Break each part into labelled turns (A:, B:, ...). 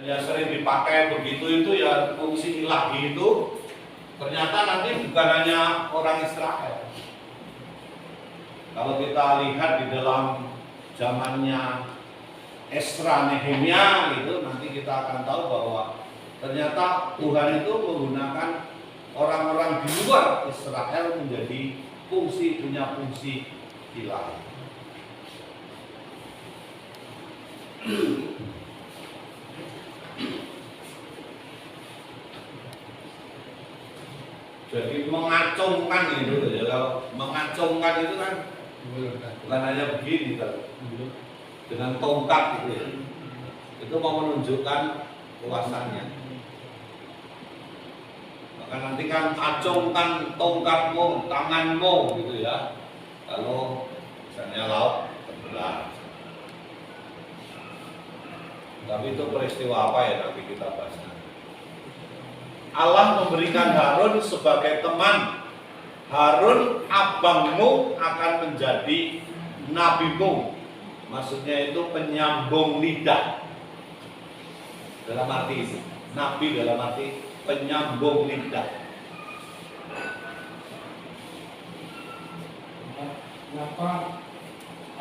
A: ya sering dipakai begitu itu ya fungsi ilahi itu ternyata nanti bukan hanya orang Israel. Kalau kita lihat di dalam zamannya Esra Nehemia gitu, nanti kita akan tahu bahwa ternyata Tuhan itu menggunakan orang-orang di luar Israel menjadi punya fungsi ilahi. Jadi mengacungkan itu ya, kalau mengacungkan itu kan bukan hanya begini kan, dengan tongkat gitu ya. Itu mau menunjukkan kuasanya. Maka nanti kan acungkan tongkatmu, tanganmu gitu ya. Kalau misalnya laut terbelah. Tapi itu peristiwa apa ya, nanti kita bahas. Allah memberikan Harun sebagai teman. Harun abangmu akan menjadi nabimu. Maksudnya itu penyambung lidah. Dalam arti ini, nabi dalam arti penyambung lidah.
B: Kenapa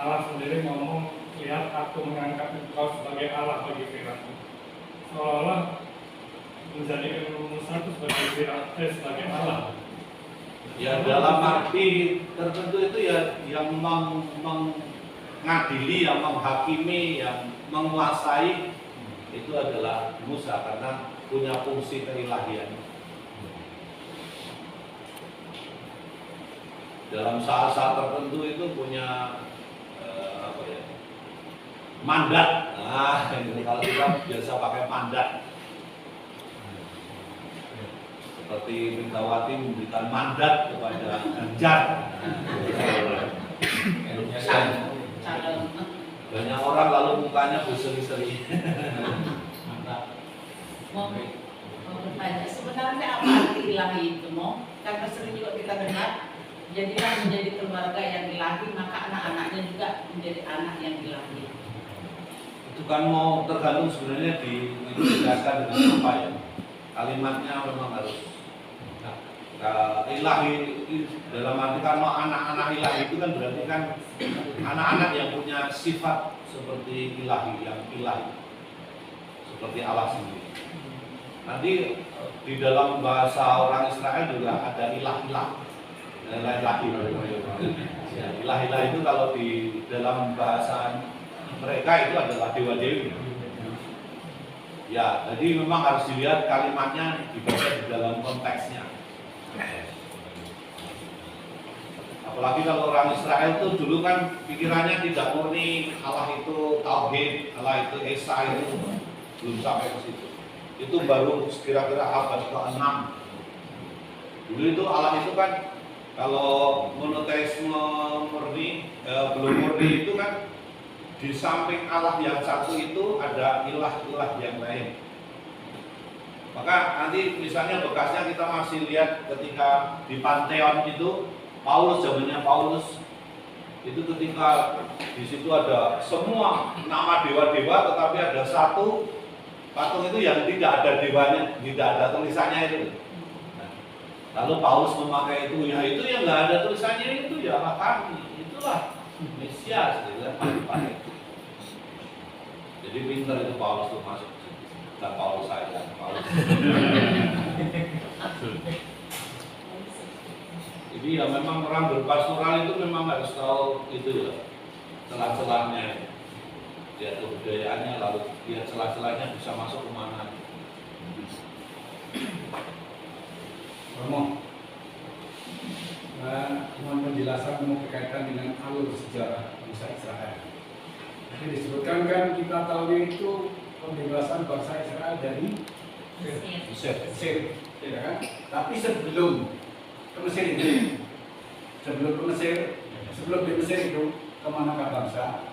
B: Allah sendiri ngomong, lihat aku mengangkat engkau sebagai Allah bagi Firaun? Seolah-olah menjadikan Musa itu sebagai Allah.
A: Ya dalam arti tertentu itu ya yang mengadili, yang menghakimi, yang menguasai itu adalah Musa karena punya fungsi keilahian. Dalam saat-saat tertentu itu punya mandat. Nah, ini kalau kita biasa pakai mandat. Seperti Megawati memberikan mandat kepada Ganjar. Banyak orang lalu mukanya berseri-seri.
C: Mau bertanya, sebenarnya apa arti ilahi itu? Karena sering juga kita dengar, jadilah menjadi keluarga yang ilahi, maka anak-anaknya juga menjadi anak yang ilahi.
A: Itu kan mau tergantung sebenarnya dijelaskan dengan apa ya. Kalimatnya memang harus ilahi dalam arti kalau anak-anak ilahi itu kan berarti kan anak-anak yang punya sifat seperti ilahi, yang ilahi seperti Allah sendiri. Nanti di dalam bahasa orang Israel juga ada ilah-ilah, ilah-ilah itu kalau di dalam bahasa mereka itu adalah dewa dewi. Ya, jadi memang harus dilihat kalimatnya dibaca di dalam konteksnya. Apalagi kalau orang Israel itu dulu kan pikirannya tidak murni Allah itu tauhid, Allah itu esa, itu belum sampai ke situ. Itu baru kira-kira abad ke-6. Dulu itu Allah itu kan kalau monoteisme murni, belum murni itu kan di samping Allah yang satu itu ada ilah-ilah yang lain. Maka nanti misalnya bekasnya kita masih lihat ketika di Pantheon itu Paulus, zamannya Paulus itu ketika di situ ada semua nama dewa-dewa, tetapi ada satu patung itu yang tidak ada dewanya, tidak ada tulisannya itu. Nah, lalu Paulus memakai itu, ya itu yang nggak ada tulisannya itu ya kami, itulah Mesias, gitu kan. Jadi pintar itu Paulus tuh masuk. Dan Paulus saya, Paulus. Jadi ya memang orang berpastoral itu memang harus tahu itu ya, celah-celahnya, lihat kebudayaannya, lalu lihat celah-celahnya bisa masuk ke mana.
D: Romo, mohon penjelasan berkaitan dengan alur sejarah bangsa Israel. Jadi disebutkan kan kita tahu itu pembebasan bangsa Israel dari Mesir, tidak kan? Tapi sebelum ke Mesir itu, sebelum di Mesir itu kemanakah bangsa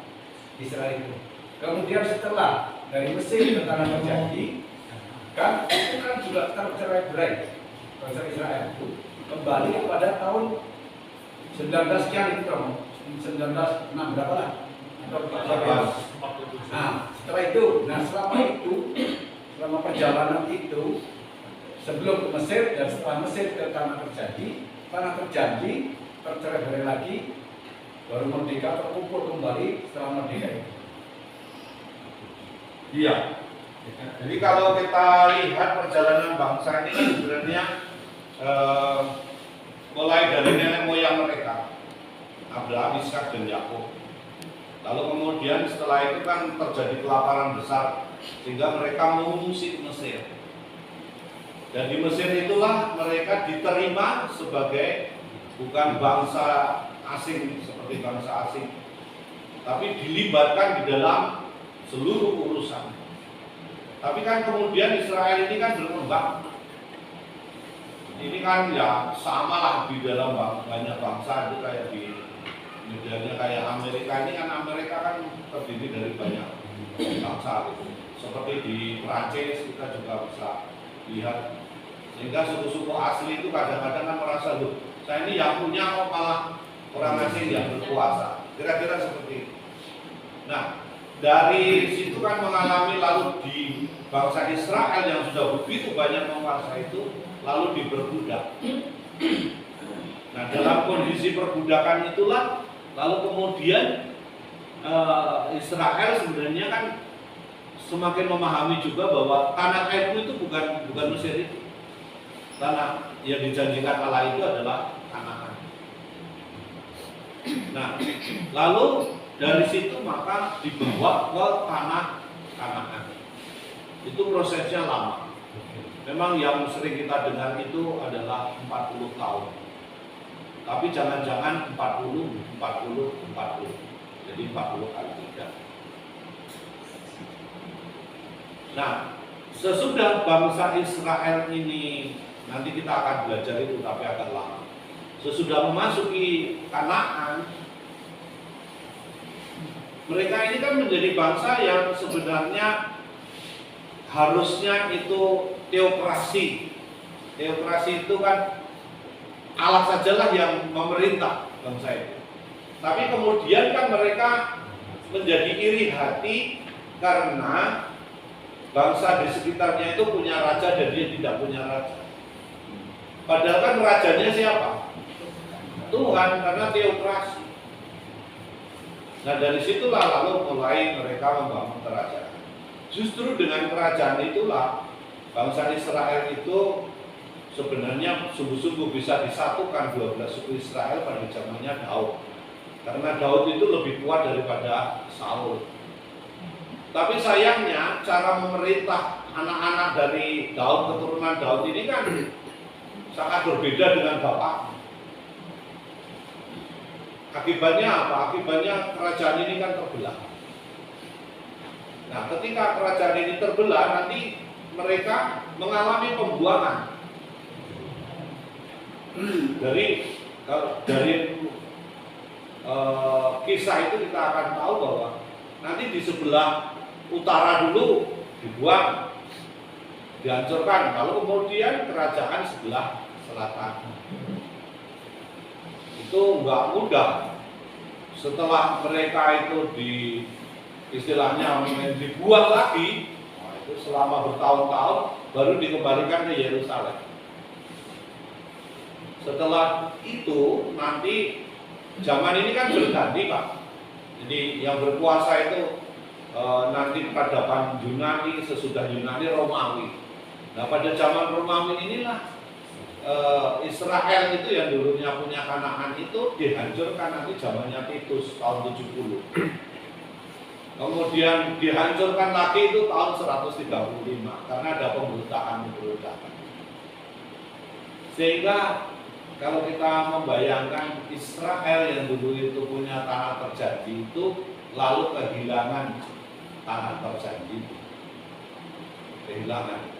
D: Israel itu? Kemudian setelah dari Mesir ke tanah berjanji, kan itu kan juga tercerai-berai bangsa Israel itu kembali kepada tahun 19 sekian itu, 1906 berapa lah? Nah, setelah itu, selama itu perjalanan itu sebelum ke Mesir dan setelah Mesir ke tanah terjanji tercerai-berai lagi, baru merdeka, terkumpul kembali setelah merdeka itu.
A: Iya. Jadi kalau kita lihat perjalanan bangsa ini kan sebenarnya mulai dari nenek moyang mereka, Abraham, Ishak, dan Yakub. Lalu kemudian setelah itu kan terjadi kelaparan besar sehingga mereka mengungsi ke Mesir. Dan di Mesir itulah mereka diterima sebagai bukan bangsa asing seperti bangsa asing, tapi dilibatkan di dalam seluruh urusan. Tapi kan kemudian Israel ini kan berkembang. Ini kan ya sama lah di dalam banyak bangsa itu kayak di medianya kayak Amerika ini kan Amerika kan terdiri dari banyak bangsa gitu. Seperti di Prancis kita juga bisa lihat, sehingga suku-suku asli itu kadang-kadang kan merasa loh, saya ini yang punya kok malah orang asing yang berkuasa, kira-kira seperti itu. Nah, dari situ kan mengalami lalu di bangsa Israel yang sudah begitu banyak menguasai itu lalu diperbudak. Nah, dalam kondisi perbudakan itulah lalu kemudian Israel sebenarnya kan semakin memahami juga bahwa tanah airmu itu bukan Mesir itu. Tanah yang dijanjikan Allah itu adalah Kanaan. Nah, lalu dari situ maka dibawa ke tanah Kanaan. Itu prosesnya lama. Memang yang sering kita dengar itu adalah 40 tahun. Tapi jangan-jangan 40. Jadi 40 kali 3. Nah, sesudah bangsa Israel ini, nanti kita akan belajar itu tapi agak lama. Sesudah memasuki Kanaan, mereka ini kan menjadi bangsa yang sebenarnya harusnya itu teokrasi. Teokrasi itu kan Allah sajalah yang memerintah bangsa itu. Tapi kemudian kan mereka menjadi iri hati karena bangsa di sekitarnya itu punya raja dan dia tidak punya raja. Padahal kan rajanya siapa? Tuhan, karena teokrasi. Nah, dari situlah lalu mulai mereka membangun kerajaan. Justru dengan kerajaan itulah bangsa Israel itu sebenarnya sungguh-sungguh bisa disatukan 12 suku Israel pada zamannya Daud. Karena Daud itu lebih kuat daripada Saul. Tapi sayangnya cara memerintah anak-anak dari Daud, keturunan Daud ini kan sangat berbeda dengan bapak. Akibatnya apa? Akibatnya kerajaan ini kan terbelah. Nah, ketika kerajaan ini terbelah, nanti mereka mengalami pembuangan. Dari kisah itu kita akan tahu bahwa nanti di sebelah utara dulu dibuang, dihancurkan, lalu kemudian kerajaan sebelah selatan. Itu nggak mudah. Setelah mereka itu istilahnya dibuang lagi, nah itu selama bertahun-tahun baru dikembalikan ke Yerusalem. Setelah itu nanti zaman ini kan berganti, Pak. Jadi yang berkuasa itu nanti peradaban Yunani, sesudah Yunani Romawi. Nah, pada zaman Romawi inilah Israel itu yang dulunya punya Kanaan itu dihancurkan nanti zamannya Titus tahun 70. Kemudian dihancurkan lagi itu tahun 135 karena ada pemberontakan. Sehingga kalau kita membayangkan Israel yang dulu itu punya tanah terjanji itu lalu kehilangan tanah terjanji, kehilangan.